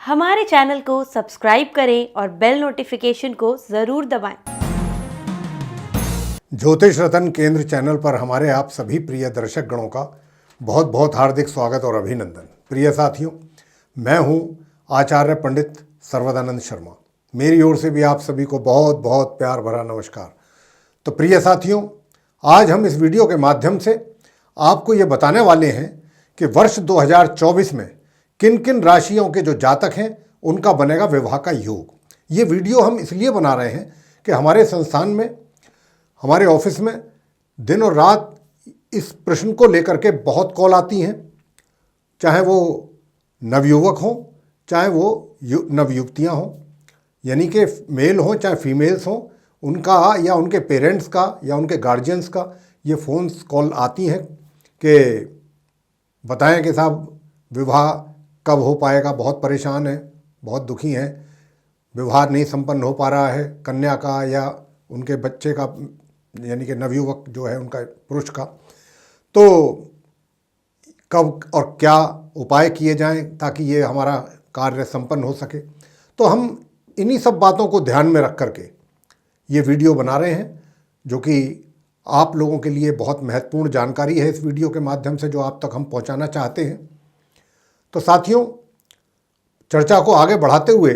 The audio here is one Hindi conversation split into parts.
हमारे चैनल को सब्सक्राइब करें और बेल नोटिफिकेशन को ज़रूर दबाएं। ज्योतिष रतन केंद्र चैनल पर हमारे आप सभी प्रिय दर्शक गणों का बहुत बहुत हार्दिक स्वागत और अभिनंदन। प्रिय साथियों, मैं हूं आचार्य पंडित सर्वदानंद शर्मा। मेरी ओर से भी आप सभी को बहुत बहुत प्यार भरा नमस्कार। तो प्रिय साथियों, आज हम इस वीडियो के माध्यम से आपको ये बताने वाले हैं कि वर्ष 2024 में किन किन राशियों के जो जातक हैं उनका बनेगा विवाह का योग। ये वीडियो हम इसलिए बना रहे हैं कि हमारे संस्थान में, हमारे ऑफिस में दिन और रात इस प्रश्न को लेकर के बहुत कॉल आती हैं, चाहे वो नवयुवक हों, चाहे वो नवयुवतियाँ हों, यानी कि मेल हों चाहे फीमेल्स हों, उनका या उनके पेरेंट्स का या उनके गार्जियंस का ये फ़ोन कॉल आती हैं कि बताएं कि साहब विवाह कब हो पाएगा, बहुत परेशान है, बहुत दुखी हैं, विवाह नहीं संपन्न हो पा रहा है कन्या का या उनके बच्चे का, यानी कि नवयुवक जो है उनका, पुरुष का। तो कब और क्या उपाय किए जाएं ताकि ये हमारा कार्य संपन्न हो सके। तो हम इन्हीं सब बातों को ध्यान में रख करके ये वीडियो बना रहे हैं, जो कि आप लोगों के लिए बहुत महत्वपूर्ण जानकारी है इस वीडियो के माध्यम से जो आप तक हम पहुंचाना चाहते हैं। तो साथियों, चर्चा को आगे बढ़ाते हुए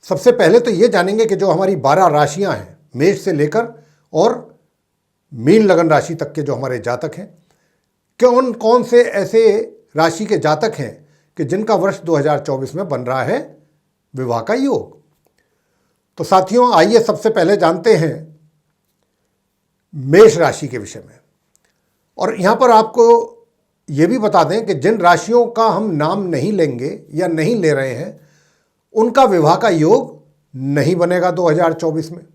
सबसे पहले तो ये जानेंगे कि जो हमारी 12 राशियां हैं, मेष से लेकर और मीन लगन राशि तक के जो हमारे जातक हैं, कौन कौन से ऐसे राशि के जातक हैं कि जिनका वर्ष 2024 में बन रहा है विवाह का योग। तो साथियों, आइए सबसे पहले जानते हैं मेष राशि के विषय में। और यहाँ पर आपको ये भी बता दें कि जिन राशियों का हम नाम नहीं लेंगे या नहीं ले रहे हैं, उनका विवाह का योग नहीं बनेगा 2024 में।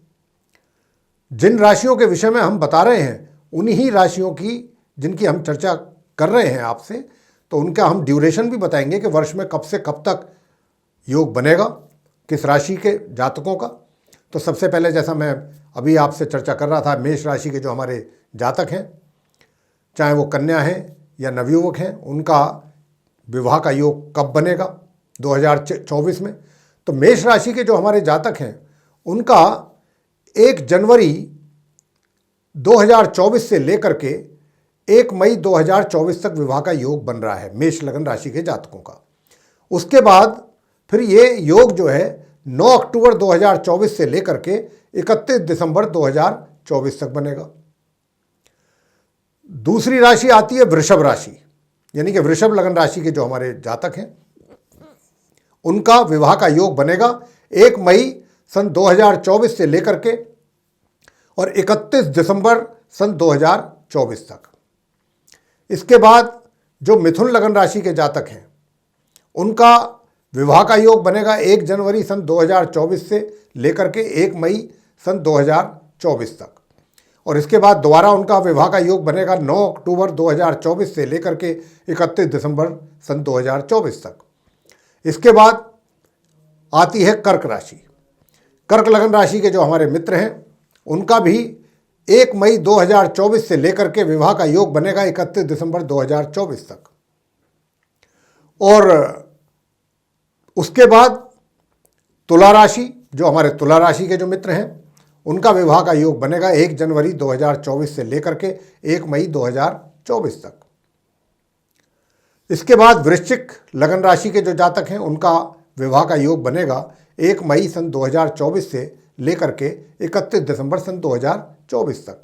जिन राशियों के विषय में हम बता रहे हैं, उन्हीं राशियों की जिनकी हम चर्चा कर रहे हैं आपसे, तो उनका हम ड्यूरेशन भी बताएंगे कि वर्ष में कब से कब तक योग बनेगा, किस राशि के जातकों का। तो सबसे पहले, जैसा मैं अभी आपसे चर्चा कर रहा था, मेष राशि के जो हमारे जातक हैं, चाहे वो कन्या हैं या नवयुवक हैं, उनका विवाह का योग कब बनेगा 2024 में। तो मेष राशि के जो हमारे जातक हैं उनका 1 जनवरी 2024 से लेकर के 1 मई 2024 तक विवाह का योग बन रहा है मेष लगन राशि के जातकों का। उसके बाद फिर ये योग जो है 9 अक्टूबर 2024 से लेकर के 31 दिसंबर 2024 तक बनेगा। दूसरी राशि आती है वृषभ राशि, यानी कि वृषभ लगन राशि के जो हमारे जातक हैं उनका विवाह का योग बनेगा 1 मई सन 2024 से लेकर के और 31 दिसंबर सन 2024 तक। इसके बाद जो मिथुन लगन राशि के जातक हैं उनका विवाह का योग बनेगा 1 जनवरी सन 2024 से लेकर के 1 मई सन 2024 तक। और इसके बाद दोबारा उनका विवाह का योग बनेगा 9 अक्टूबर 2024 से लेकर के 31 दिसंबर सन 2024 तक। इसके बाद आती है कर्क राशि। कर्क लगन राशि के जो हमारे मित्र हैं उनका भी 1 मई 2024 से लेकर के विवाह का योग बनेगा 31 दिसंबर 2024 तक। और उसके बाद तुला राशि, जो हमारे तुला राशि के जो मित्र हैं उनका विवाह का योग बनेगा 1 जनवरी 2024 से लेकर के 1 मई 2024 तक। इसके बाद वृश्चिक लगन राशि के जो जातक हैं उनका विवाह का योग बनेगा 1 मई सन 2024 से लेकर के 31 दिसंबर सन 2024 तक।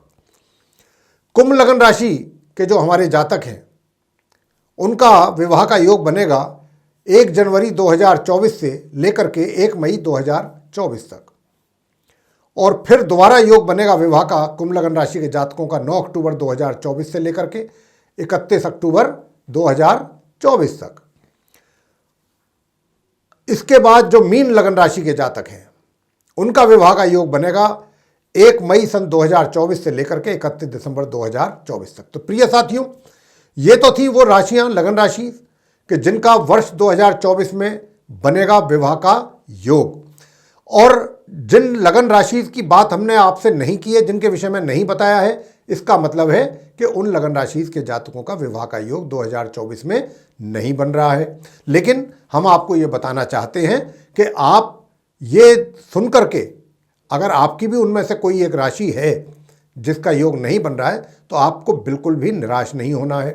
कुंभ लगन राशि के जो हमारे जातक हैं उनका विवाह का योग बनेगा 1 जनवरी 2024 से लेकर के 1 मई 2024 तक। और फिर दोबारा योग बनेगा विवाह का कुंभ लगन राशि के जातकों का 9 अक्टूबर 2024 से लेकर के 31 अक्टूबर 2024 तक। इसके बाद जो मीन लगन राशि के जातक हैं उनका विवाह का योग बनेगा 1 मई सन 2024 से लेकर के 31 दिसंबर 2024 तक। तो प्रिय साथियों, ये तो थी वो राशियां, लगन राशि कि जिनका वर्ष 2024 में बनेगा विवाह का योग। और जिन लगन राशि की बात हमने आपसे नहीं की है, जिनके विषय में नहीं बताया है, इसका मतलब है कि उन लगन राशि के जातकों का विवाह का योग 2024 में नहीं बन रहा है। लेकिन हम आपको ये बताना चाहते हैं कि आप ये सुन करके अगर आपकी भी उनमें से कोई एक राशि है जिसका योग नहीं बन रहा है तो आपको बिल्कुल भी निराश नहीं होना है।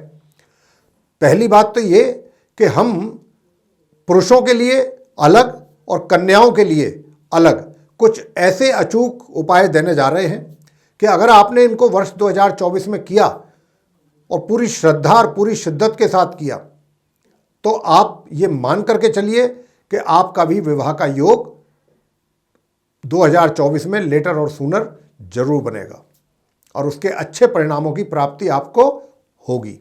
पहली बात तो ये कि हम पुरुषों के लिए अलग और कन्याओं के लिए अलग कुछ ऐसे अचूक उपाय देने जा रहे हैं कि अगर आपने इनको वर्ष 2024 में किया और पूरी श्रद्धा और पूरी शिद्दत के साथ किया तो आप ये मान करके चलिए कि आपका भी विवाह का योग 2024 में लेटर और सूनर जरूर बनेगा और उसके अच्छे परिणामों की प्राप्ति आपको होगी।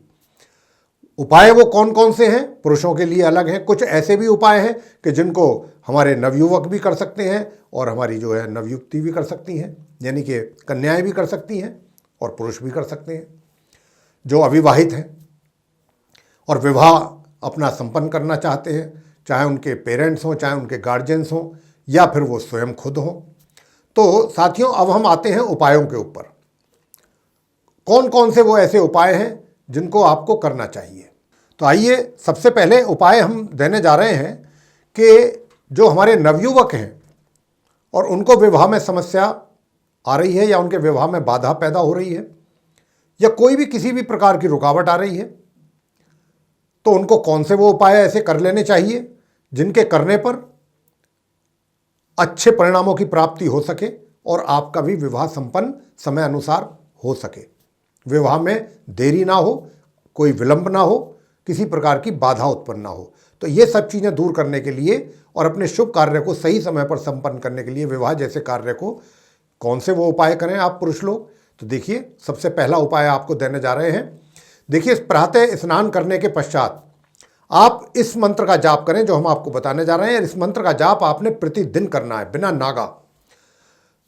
उपाय वो कौन कौन से हैं, पुरुषों के लिए अलग हैं। कुछ ऐसे भी उपाय हैं कि जिनको हमारे नवयुवक भी कर सकते हैं और हमारी जो है नवयुक्ति भी कर सकती हैं, यानी कि कन्याएं भी कर सकती हैं और पुरुष भी कर सकते हैं जो अविवाहित हैं और विवाह अपना संपन्न करना चाहते हैं, चाहे उनके पेरेंट्स हों, चाहे उनके गार्जियंस हों या फिर वो स्वयं खुद हों। तो साथियों, अब हम आते हैं उपायों के ऊपर। कौन कौन से वो ऐसे उपाय हैं जिनको आपको करना चाहिए। तो आइए सबसे पहले उपाय हम देने जा रहे हैं कि जो हमारे नवयुवक हैं और उनको विवाह में समस्या आ रही है या उनके विवाह में बाधा पैदा हो रही है या कोई भी किसी भी प्रकार की रुकावट आ रही है, तो उनको कौन से वो उपाय ऐसे कर लेने चाहिए जिनके करने पर अच्छे परिणामों की प्राप्ति हो सके और आपका भी विवाह संपन्न समय अनुसार हो सके, विवाह में देरी ना हो, कोई विलंब ना हो, किसी प्रकार की बाधा उत्पन्न ना हो। तो ये सब चीज़ें दूर करने के लिए और अपने शुभ कार्य को सही समय पर संपन्न करने के लिए विवाह जैसे कार्य को कौन से वो उपाय करें आप पुरुष लोग। तो देखिए, सबसे पहला उपाय आपको देने जा रहे हैं। देखिए, प्रातः स्नान करने के पश्चात आप इस मंत्र का जाप करें जो हम आपको बताने जा रहे हैं। इस मंत्र का जाप आपने प्रतिदिन करना है बिना नागा।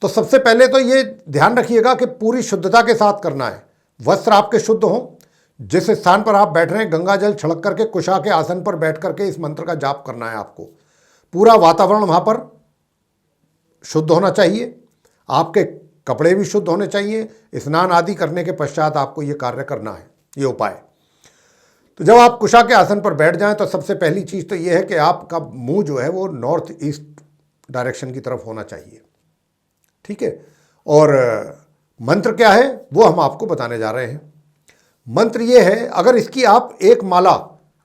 तो सबसे पहले तो ये ध्यान रखिएगा कि पूरी शुद्धता के साथ करना है, वस्त्र आपके शुद्ध हों। जिस स्थान पर आप बैठ रहे हैं गंगा जल छिड़क करके कुशा के आसन पर बैठ करके इस मंत्र का जाप करना है आपको। पूरा वातावरण वहाँ पर शुद्ध होना चाहिए, आपके कपड़े भी शुद्ध होने चाहिए। स्नान आदि करने के पश्चात आपको ये कार्य करना है, ये उपाय। तो जब आप कुशा के आसन पर बैठ जाएं तो सबसे पहली चीज़ तो ये है कि आपका मुंह जो है वो नॉर्थ ईस्ट डायरेक्शन की तरफ होना चाहिए, ठीक है। और मंत्र क्या है वो हम आपको बताने जा रहे हैं। मंत्र ये है, अगर इसकी आप एक माला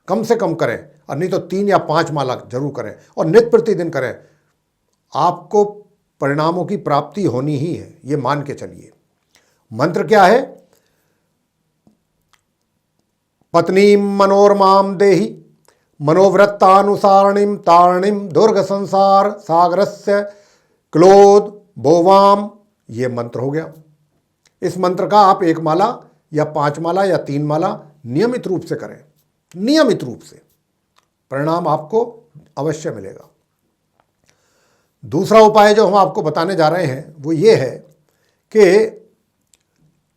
कम से कम करें और नहीं तो 3 या 5 माला जरूर करें और नित्य प्रतिदिन करें, आपको परिणामों की प्राप्ति होनी ही है, ये मान के चलिए। मंत्र क्या है? पत्नीम मनोरमाम देहि मनोवृत्तानुसारणीम तारणीम दुर्ग संसार सागरस्य क्लोद बोवाम, ये मंत्र हो गया। इस मंत्र का आप 1 माला या 5 माला या 3 माला नियमित रूप से करें, नियमित रूप से, परिणाम आपको अवश्य मिलेगा। दूसरा उपाय जो हम आपको बताने जा रहे हैं वो ये है कि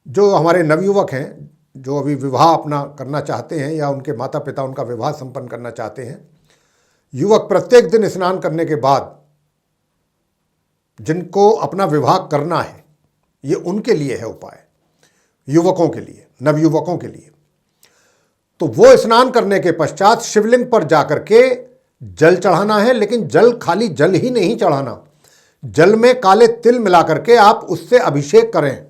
जो हमारे नवयुवक हैं जो अभी विवाह अपना करना चाहते हैं या उनके माता पिता उनका विवाह संपन्न करना चाहते हैं, युवक प्रत्येक दिन स्नान करने के बाद जिनको अपना विवाह करना है, ये उनके लिए है उपाय, युवकों के लिए, नवयुवकों के लिए। तो वो स्नान करने के पश्चात शिवलिंग पर जाकर के जल चढ़ाना है, लेकिन जल खाली जल ही नहीं चढ़ाना, जल में काले तिल मिला करके आप उससे अभिषेक करें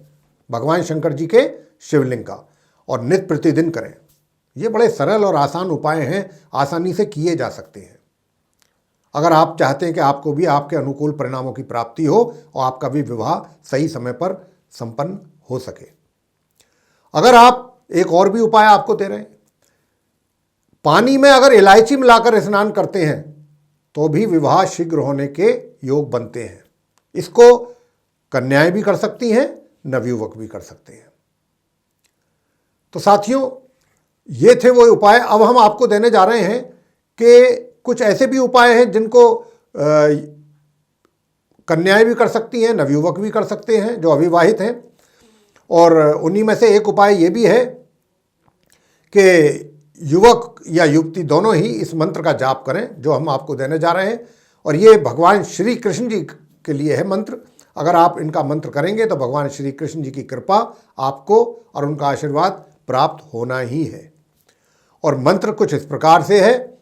भगवान शंकर जी के शिवलिंग का और नित्य प्रतिदिन करें। ये बड़े सरल और आसान उपाय हैं, आसानी से किए जा सकते हैं। अगर आप चाहते हैं कि आपको भी आपके अनुकूल परिणामों की प्राप्ति हो और आपका भी विवाह सही समय पर संपन्न हो सके। अगर आप एक और भी उपाय आपको दे रहे हैं, पानी में अगर इलायची मिलाकर स्नान करते हैं तो भी विवाह शीघ्र होने के योग बनते हैं। इसको कन्याएं भी कर सकती हैं, नवयुवक भी कर सकते हैं। तो साथियों, ये थे वो उपाय। अब हम आपको देने जा रहे हैं कि कुछ ऐसे भी उपाय हैं जिनको कन्याएं भी कर सकती हैं, नवयुवक भी कर सकते हैं जो अविवाहित हैं। और उन्हीं में से एक उपाय ये भी है कि युवक या युवती दोनों ही इस मंत्र का जाप करें जो हम आपको देने जा रहे हैं। और ये भगवान श्री कृष्ण जी के लिए है मंत्र। अगर आप इनका मंत्र करेंगे तो भगवान श्री कृष्ण जी की कृपा आपको और उनका आशीर्वाद प्राप्त होना ही है। और मंत्र कुछ इस प्रकार से है,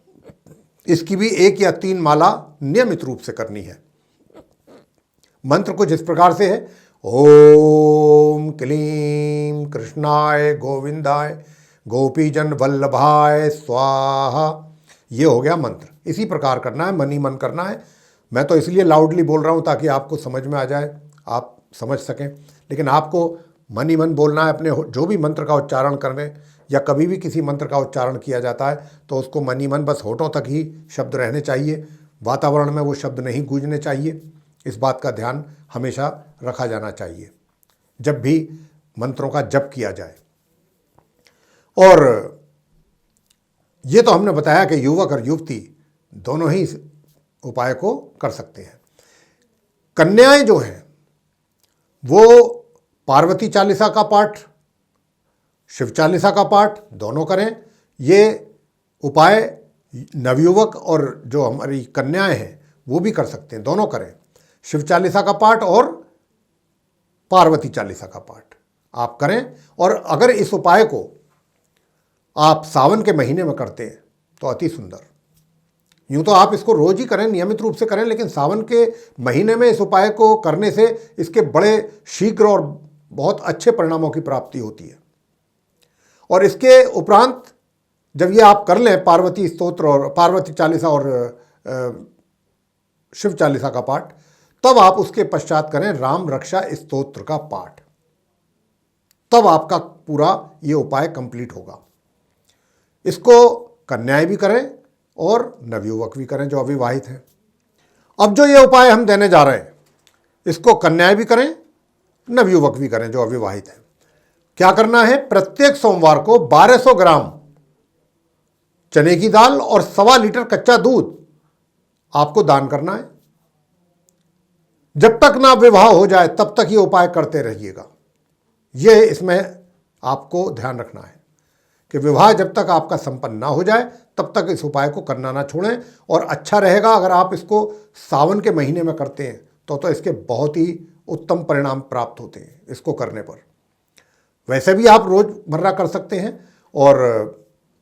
इसकी भी 1 या 3 माला नियमित रूप से करनी है। मंत्र कुछ इस प्रकार से है, ओम क्लीं कृष्णाय गोविंदाय गोपीजन वल्लभाय स्वाहा। ये हो गया मंत्र। इसी प्रकार करना है, मन ही मन करना है। मैं तो इसलिए लाउडली बोल रहा हूँ ताकि आपको समझ में आ जाए, आप समझ सकें, लेकिन आपको मन ही मन बोलना है। अपने जो भी मंत्र का उच्चारण करने या कभी भी किसी मंत्र का उच्चारण किया जाता है तो उसको मन ही मन, बस होठों तक ही शब्द रहने चाहिए, वातावरण में वो शब्द नहीं गूंजने चाहिए। इस बात का ध्यान हमेशा रखा जाना चाहिए जब भी मंत्रों का जप किया जाए। और ये तो हमने बताया कि युवक और युवती दोनों ही इस उपाय को कर सकते हैं। कन्याएं जो हैं वो पार्वती चालीसा का पाठ, शिव चालीसा का पाठ दोनों करें। ये उपाय नवयुवक और जो हमारी कन्याएं हैं वो भी कर सकते हैं, दोनों करें। शिव चालीसा का पाठ और पार्वती चालीसा का पाठ आप करें। और अगर इस उपाय को आप सावन के महीने में करते हैं तो अति सुंदर। यूँ तो आप इसको रोज ही करें, नियमित रूप से करें, लेकिन सावन के महीने में इस उपाय को करने से इसके बड़े शीघ्र और बहुत अच्छे परिणामों की प्राप्ति होती है। और इसके उपरांत जब ये आप कर लें पार्वती स्तोत्र और पार्वती चालीसा और शिव चालीसा का पाठ, तब आप उसके पश्चात करें राम रक्षा स्तोत्र का पाठ। तब आपका पूरा ये उपाय कंप्लीट होगा। इसको कन्याएं भी करें और नवयुवक भी करें जो अविवाहित हैं। अब जो ये उपाय हम देने जा रहे हैं इसको कन्याएं भी करें, नवयुवक भी करें जो अविवाहित हैं। क्या करना है, प्रत्येक सोमवार को 1200 ग्राम चने की दाल और 1.25 लीटर कच्चा दूध आपको दान करना है। जब तक ना विवाह हो जाए तब तक ये उपाय करते रहिएगा। ये इसमें आपको ध्यान रखना है कि विवाह जब तक आपका संपन्न ना हो जाए तब तक इस उपाय को करना ना छोड़ें। और अच्छा रहेगा अगर आप इसको सावन के महीने में करते हैं तो इसके बहुत ही उत्तम परिणाम प्राप्त होते हैं इसको करने पर। वैसे भी आप रोज़मर्रा कर सकते हैं, और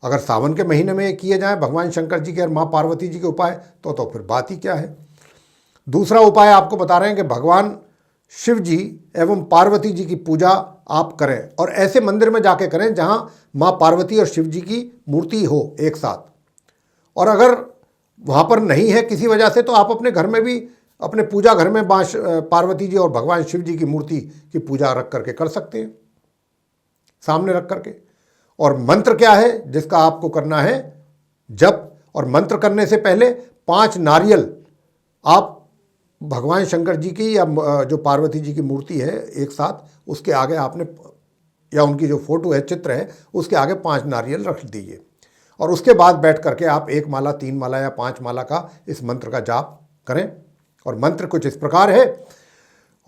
अगर सावन के महीने में किए जाएं भगवान शंकर जी के और माँ पार्वती जी के उपाय तो फिर बात ही क्या है। दूसरा उपाय आपको बता रहे हैं कि भगवान शिव जी एवं पार्वती जी की पूजा आप करें, और ऐसे मंदिर में जाके करें जहां माँ पार्वती और शिव जी की मूर्ति हो एक साथ। और अगर वहां पर नहीं है किसी वजह से तो आप अपने घर में भी, अपने पूजा घर में पार्वती जी और भगवान शिव जी की मूर्ति की पूजा रख करके कर सकते हैं, सामने रख करके। और मंत्र क्या है जिसका आपको करना है जप, और मंत्र करने से पहले 5 नारियल आप भगवान शंकर जी की या जो पार्वती जी की मूर्ति है एक साथ, उसके आगे आपने, या उनकी जो फोटो है, चित्र है, उसके आगे 5 नारियल रख दीजिए। और उसके बाद बैठ करके आप 1 माला, 3 माला या 5 माला का इस मंत्र का जाप करें। और मंत्र कुछ इस प्रकार है,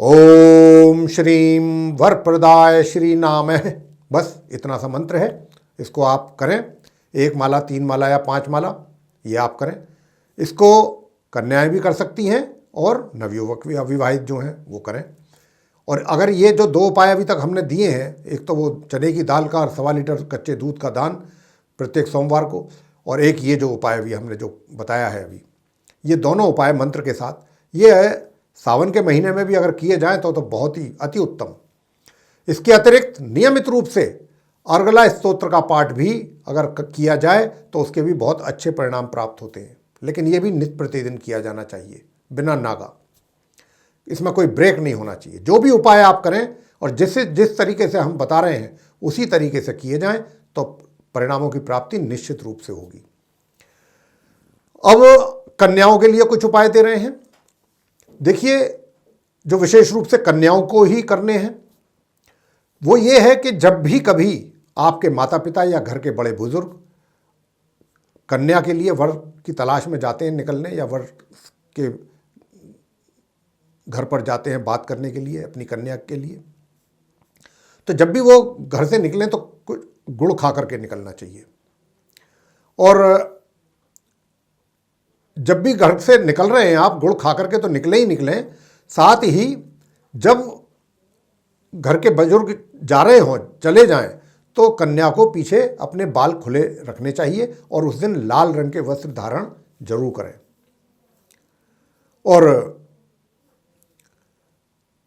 ओम श्रीम वरप्रदाय श्री नाम है, बस इतना सा मंत्र है। इसको आप करें, 1 माला, 3 माला या 5 माला, ये आप करें। इसको कन्याएं भी कर सकती हैं और नवयुवक भी, अविवाहित जो हैं वो करें। और अगर ये जो 2 उपाय अभी तक हमने दिए हैं, एक तो वो चने की दाल का और 1.25 लीटर कच्चे दूध का दान प्रत्येक सोमवार को, और एक ये जो उपाय अभी हमने जो बताया है अभी, ये दोनों उपाय मंत्र के साथ, ये है सावन के महीने में भी अगर किए जाएं तो बहुत ही अति उत्तम। इसके अतिरिक्त नियमित रूप से अर्गला स्तोत्र का पाठ भी अगर किया जाए तो उसके भी बहुत अच्छे परिणाम प्राप्त होते हैं, लेकिन ये भी नित्य प्रतिदिन किया जाना चाहिए बिना नागा। इसमें कोई ब्रेक नहीं होना चाहिए। जो भी उपाय आप करें और जिस तरीके से हम बता रहे हैं उसी तरीके से किए जाएं तो परिणामों की प्राप्ति निश्चित रूप से होगी। अब कन्याओं के लिए कुछ उपाय दे रहे हैं। देखिए, जो विशेष रूप से कन्याओं को ही करने हैं वो ये है कि जब भी कभी आपके माता पिता या घर के बड़े बुजुर्ग कन्या के लिए वर की तलाश में जाते हैं निकलने, या वर के घर पर जाते हैं बात करने के लिए अपनी कन्या के लिए, तो जब भी वो घर से निकलें तो कुछ गुड़ खा करके निकलना चाहिए। और जब भी घर से निकल रहे हैं आप, गुड़ खा करके तो निकले ही निकलें, साथ ही जब घर के बुजुर्ग जा रहे हों, चले जाएं, तो कन्या को पीछे अपने बाल खुले रखने चाहिए और उस दिन लाल रंग के वस्त्र धारण जरूर करें। और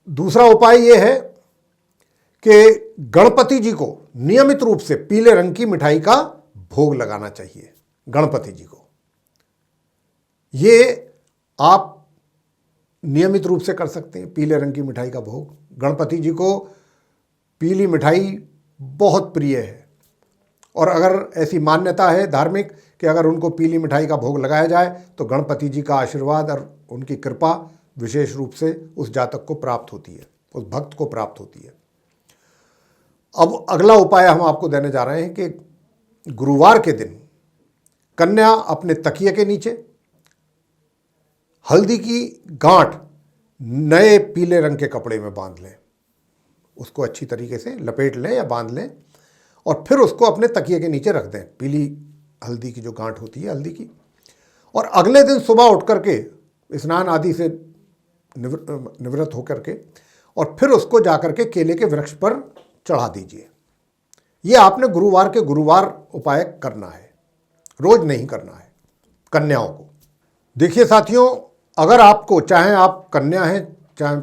दूसरा उपाय यह है कि गणपति जी को नियमित रूप से पीले रंग की मिठाई का भोग लगाना चाहिए। गणपति जी को ये आप नियमित रूप से कर सकते हैं, पीले रंग की मिठाई का भोग। गणपति जी को पीली मिठाई बहुत प्रिय है और अगर ऐसी मान्यता है धार्मिक कि अगर उनको पीली मिठाई का भोग लगाया जाए तो गणपति जी का आशीर्वाद और उनकी कृपा विशेष रूप से उस जातक को प्राप्त होती है, उस भक्त को प्राप्त होती है। अब अगला उपाय हम आपको देने जा रहे हैं कि गुरुवार के दिन कन्या अपने तकिए के नीचे हल्दी की गांठ नए पीले रंग के कपड़े में बांध लें, उसको अच्छी तरीके से लपेट लें या बांध लें और फिर उसको अपने तकिए के नीचे रख दें, पीली हल्दी की जो गांठ होती है हल्दी की। और अगले दिन सुबह उठ करके स्नान आदि से निवृत्त होकर के और फिर उसको जाकर के केले के वृक्ष पर चढ़ा दीजिए। ये आपने गुरुवार के गुरुवार उपाय करना है, रोज नहीं करना है कन्याओं को। देखिए साथियों, अगर आपको, चाहे आप कन्या हैं चाहे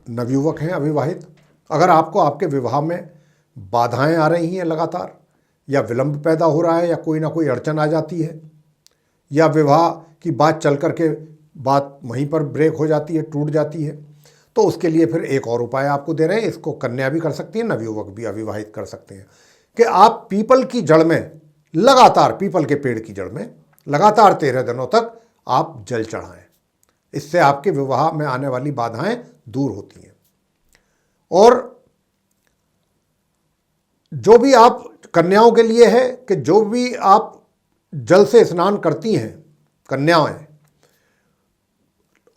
नवयुवक हैं अविवाहित, अगर आपको आपके विवाह में बाधाएं आ रही हैं लगातार, या विलंब पैदा हो रहा है, या कोई ना कोई अड़चन आ जाती है, या विवाह की बात चल करके बात वहीं पर ब्रेक हो जाती है, टूट जाती है, तो उसके लिए फिर एक और उपाय आपको दे रहे हैं। इसको कन्या भी कर सकती है, नवयुवक भी अविवाहित कर सकते हैं कि आप पीपल की जड़ में लगातार, पीपल के पेड़ की जड़ में लगातार 13 दिनों तक आप जल चढ़ाएं। इससे आपके विवाह में आने वाली बाधाएं दूर होती हैं। और जो भी आप कन्याओं के लिए है कि जो भी आप जल से स्नान करती हैं कन्याएं,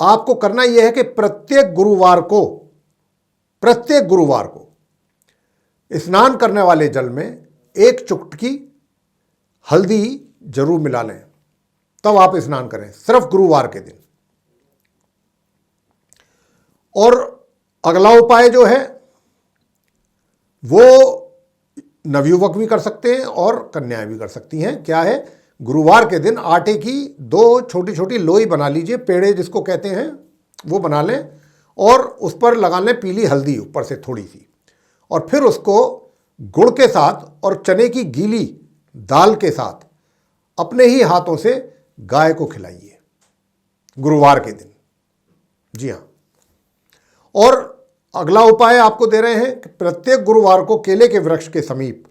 आपको करना यह है कि प्रत्येक गुरुवार को स्नान करने वाले जल में एक चुटकी हल्दी जरूर मिला लें, तब आप स्नान करें, सिर्फ गुरुवार के दिन। और अगला उपाय जो है वो नवयुवक भी कर सकते हैं और कन्याएं भी कर सकती हैं। क्या है, गुरुवार के दिन आटे की 2 छोटी छोटी लोई बना लीजिए, पेड़े जिसको कहते हैं वो बना लें, और उस पर लगा लें पीली हल्दी ऊपर से थोड़ी सी, और फिर उसको गुड़ के साथ और चने की गीली दाल के साथ अपने ही हाथों से गाय को खिलाइए गुरुवार के दिन। जी हाँ। और अगला उपाय आपको दे रहे हैं कि प्रत्येक गुरुवार को केले के वृक्ष के समीप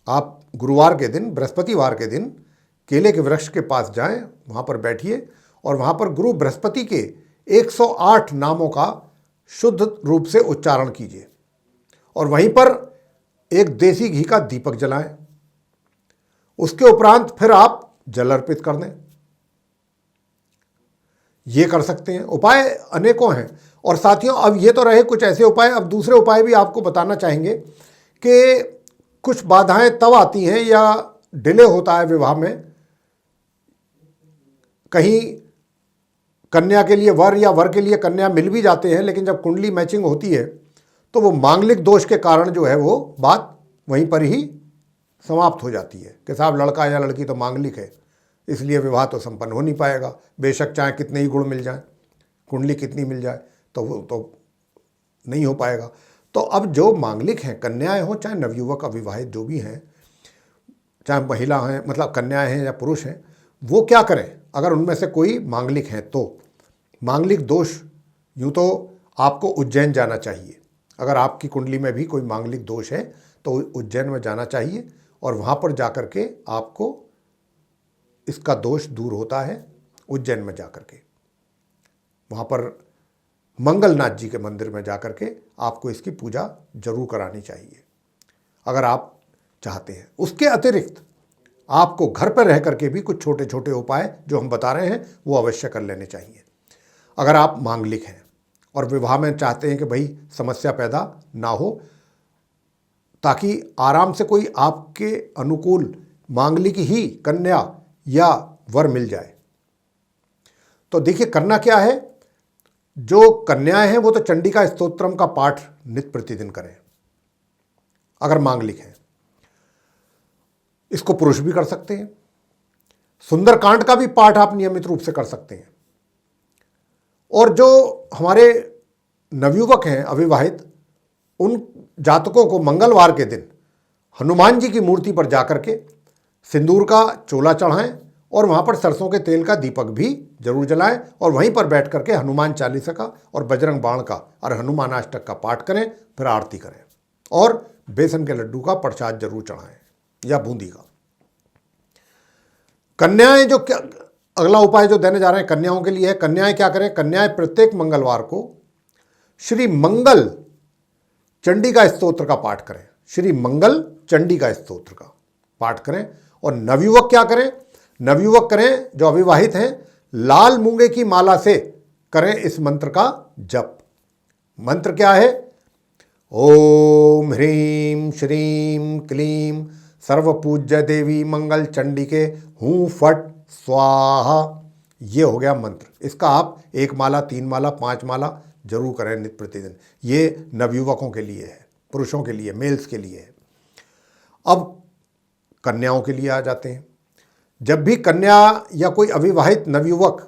आप गुरुवार के दिन, बृहस्पतिवार के दिन केले के वृक्ष के पास जाएं, वहां पर बैठिए और वहां पर गुरु बृहस्पति के 108 नामों का शुद्ध रूप से उच्चारण कीजिए और वहीं पर एक देसी घी का दीपक जलाएं। उसके उपरांत फिर आप जल अर्पित कर दें। ये कर सकते हैं। उपाय अनेकों हैं। और साथियों, अब ये तो रहे कुछ ऐसे उपाय, अब दूसरे उपाय भी आपको बताना चाहेंगे कि कुछ बाधाएं तब आती हैं या डिले होता है विवाह में, कहीं कन्या के लिए वर या वर के लिए कन्या मिल भी जाते हैं, लेकिन जब कुंडली मैचिंग होती है तो वो मांगलिक दोष के कारण जो है वो बात वहीं पर ही समाप्त हो जाती है कि साहब लड़का या लड़की तो मांगलिक है, इसलिए विवाह तो संपन्न हो नहीं पाएगा, बेशक चाहे कितने ही गुण मिल जाए, कुंडली कितनी मिल जाए, तो वो तो नहीं हो पाएगा। तो अब जो मांगलिक हैं, कन्याएं हो चाहे नवयुवक अविवाहित जो भी हैं, चाहे महिला हैं, मतलब कन्याएं हैं या पुरुष हैं, वो क्या करें अगर उनमें से कोई मांगलिक हैं तो मांगलिक दोष, यूँ तो आपको उज्जैन जाना चाहिए। अगर आपकी कुंडली में भी कोई मांगलिक दोष है तो उज्जैन में जाना चाहिए और वहाँ पर जा कर के आपको इसका दोष दूर होता है। उज्जैन में जा कर के वहाँ पर मंगलनाथ जी के मंदिर में जा कर के आपको इसकी पूजा जरूर करानी चाहिए अगर आप चाहते हैं। उसके अतिरिक्त आपको घर पर रह करके भी कुछ छोटे छोटे उपाय जो हम बता रहे हैं वो अवश्य कर लेने चाहिए। अगर आप मांगलिक हैं और विवाह में चाहते हैं कि भाई समस्या पैदा ना हो, ताकि आराम से कोई आपके अनुकूल मांगलिक ही कन्या या वर मिल जाए, तो देखिए करना क्या है जो कन्याएं हैं वो तो चंडिका स्तोत्रम का पाठ नित्य प्रतिदिन करें अगर मांगलिक हैं। इसको पुरुष भी कर सकते हैं। सुंदरकांड का भी पाठ आप नियमित रूप से कर सकते हैं। और जो हमारे नवयुवक हैं अविवाहित, उन जातकों को मंगलवार के दिन हनुमान जी की मूर्ति पर जाकर के सिंदूर का चोला चढ़ाएं और वहाँ पर सरसों के तेल का दीपक भी जरूर जलाएं और वहीं पर बैठ करके हनुमान चालीसा का और बजरंग बाण का और हनुमान अष्टक का पाठ करें, फिर आरती करें और बेसन के लड्डू का प्रसाद जरूर चढ़ाएं या बूंदी का। कन्याएं जो क्या अगला उपाय जो देने जा रहे हैं कन्याओं के लिए है। कन्याएं क्या करें? कन्याएं प्रत्येक मंगलवार को श्री मंगल चंडिका स्तोत्र का पाठ करें। श्री मंगल चंडिका स्तोत्र का पाठ करें। और नवयुवक क्या करें? नवयुवक करें जो अविवाहित हैं, लाल मूंगे की माला से करें इस मंत्र का जप। मंत्र क्या है? ओम ह्रीं श्रीं क्लीं सर्वपूज्य देवी मंगल चंडिके हूँ फट स्वाहा। ये हो गया मंत्र। इसका आप 1 माला, 3 माला, 5 माला जरूर करें नित्य प्रतिदिन। ये नवयुवकों के लिए है, पुरुषों के लिए, मेल्स के लिए है। अब कन्याओं के लिए आ जाते हैं। जब भी कन्या या कोई अविवाहित नवयुवक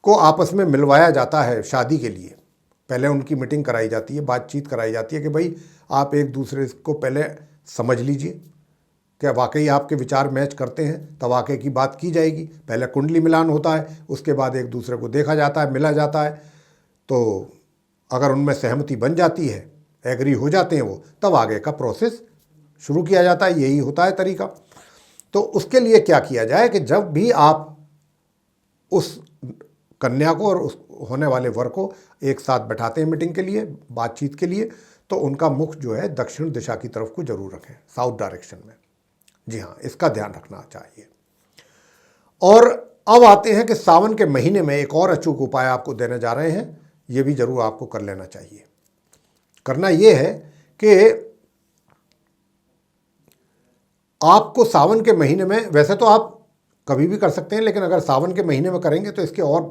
को आपस में मिलवाया जाता है शादी के लिए, पहले उनकी मीटिंग कराई जाती है, बातचीत कराई जाती है कि भाई आप एक दूसरे को पहले समझ लीजिए, क्या वाकई आपके विचार मैच करते हैं, तब आगे की बात की जाएगी। पहले कुंडली मिलान होता है, उसके बाद एक दूसरे को देखा जाता है, मिला जाता है। तो अगर उनमें सहमति बन जाती है, एग्री हो जाते हैं वो, तब आगे का प्रोसेस शुरू किया जाता है। यही होता है तरीका। तो उसके लिए क्या किया जाए कि जब भी आप उस कन्या को और उस होने वाले वर को एक साथ बैठाते हैं मीटिंग के लिए, बातचीत के लिए, तो उनका मुख जो है दक्षिण दिशा की तरफ को जरूर रखें, साउथ डायरेक्शन में। जी हाँ, इसका ध्यान रखना चाहिए। और अब आते हैं कि सावन के महीने में एक और अचूक उपाय आपको देने जा रहे हैं। ये भी जरूर आपको कर लेना चाहिए। करना ये है कि आपको सावन के महीने में, वैसे तो आप कभी भी कर सकते हैं, लेकिन अगर सावन के महीने में करेंगे तो इसके और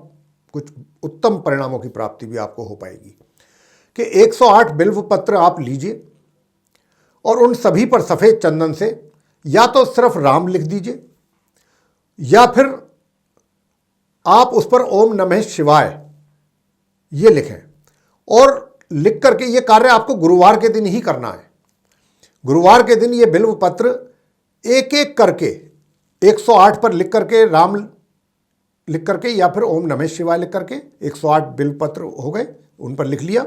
कुछ उत्तम परिणामों की प्राप्ति भी आपको हो पाएगी। कि 108 बिल्व पत्र आप लीजिए और उन सभी पर सफ़ेद चंदन से या तो सिर्फ राम लिख दीजिए या फिर आप उस पर ओम नमः शिवाय ये लिखें। और लिख करके ये कार्य आपको गुरुवार के दिन ही करना है। गुरुवार के दिन ये बिल्व पत्र एक एक करके 108 पर लिख करके, राम लिख करके या फिर ओम नमः शिवाय लिख करके 108 बिल्व पत्र हो गए, उन पर लिख लिया।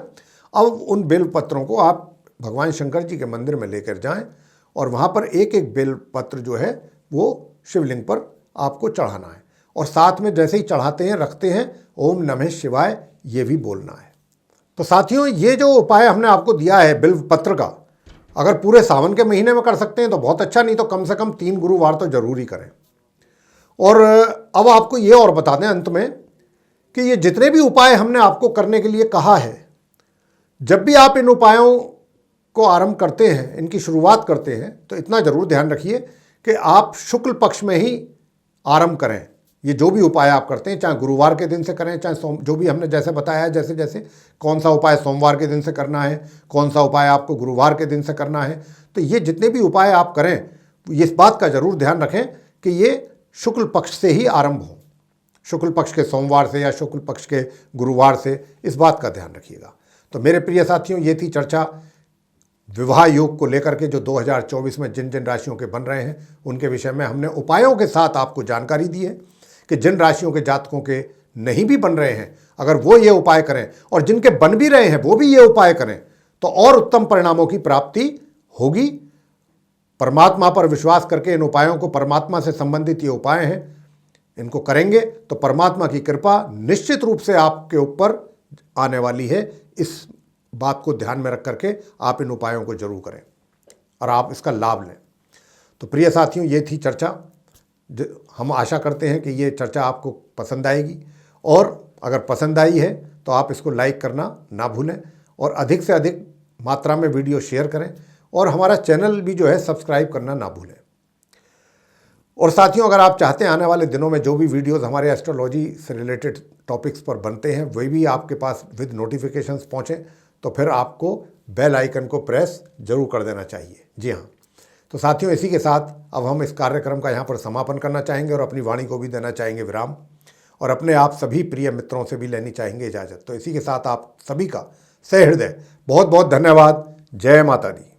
अब उन बिल्व पत्रों को आप भगवान शंकर जी के मंदिर में लेकर जाएं और वहाँ पर एक एक बिल्व पत्र जो है वो शिवलिंग पर आपको चढ़ाना है। और साथ में जैसे ही चढ़ाते हैं, रखते हैं, ओम नमः शिवाय ये भी बोलना है। तो साथियों, ये जो उपाय हमने आपको दिया है बिल्व पत्र का, अगर पूरे सावन के महीने में कर सकते हैं तो बहुत अच्छा, नहीं तो कम से कम 3 गुरुवार तो जरूर ही करें। और अब आपको ये और बता दें अंत में कि ये जितने भी उपाय हमने आपको करने के लिए कहा है, जब भी आप इन उपायों को आरंभ करते हैं, इनकी शुरुआत करते हैं, तो इतना जरूर ध्यान रखिए कि आप शुक्ल पक्ष में ही आरंभ करें। ये जो भी उपाय आप करते हैं, चाहे गुरुवार के दिन से करें, चाहे जो भी हमने जैसे बताया है, जैसे जैसे कौन सा उपाय सोमवार के दिन से करना है, कौन सा उपाय आपको गुरुवार के दिन से करना है, तो ये जितने भी उपाय आप करें, इस बात का जरूर ध्यान रखें कि ये शुक्ल पक्ष से ही आरंभ हो, शुक्ल पक्ष के सोमवार से या शुक्ल पक्ष के गुरुवार से, इस बात का ध्यान रखिएगा। तो मेरे प्रिय साथियों, ये थी चर्चा विवाह योग को लेकर के, जो 2024 में जिन जिन राशियों के बन रहे हैं उनके विषय में हमने उपायों के साथ आपको जानकारी दी है कि जिन राशियों के जातकों के नहीं भी बन रहे हैं, अगर वो ये उपाय करें, और जिनके बन भी रहे हैं वो भी ये उपाय करें, तो और उत्तम परिणामों की प्राप्ति होगी। परमात्मा पर विश्वास करके इन उपायों को, परमात्मा से संबंधित ये उपाय हैं, इनको करेंगे तो परमात्मा की कृपा निश्चित रूप से आपके ऊपर आने वाली है। इस बात को ध्यान में रख करके आप इन उपायों को जरूर करें और आप इसका लाभ लें। तो प्रिय साथियों, ये थी चर्चा। हम आशा करते हैं कि ये चर्चा आपको पसंद आएगी, और अगर पसंद आई है तो आप इसको लाइक करना ना भूलें और अधिक से अधिक मात्रा में वीडियो शेयर करें, और हमारा चैनल भी जो है सब्सक्राइब करना ना भूलें। और साथियों, अगर आप चाहते हैं आने वाले दिनों में जो भी वीडियोस हमारे एस्ट्रोलॉजी से रिलेटेड टॉपिक्स पर बनते हैं वे भी आपके पास विद नोटिफिकेशंस पहुँचें, तो फिर आपको बेल आइकन को प्रेस जरूर कर देना चाहिए। जी हाँ, तो साथियों, इसी के साथ अब हम इस कार्यक्रम का यहाँ पर समापन करना चाहेंगे और अपनी वाणी को भी देना चाहेंगे विराम, और अपने आप सभी प्रिय मित्रों से भी लेनी चाहेंगे इजाज़त। तो इसी के साथ आप सभी का सहृदय बहुत बहुत धन्यवाद। जय माता दी।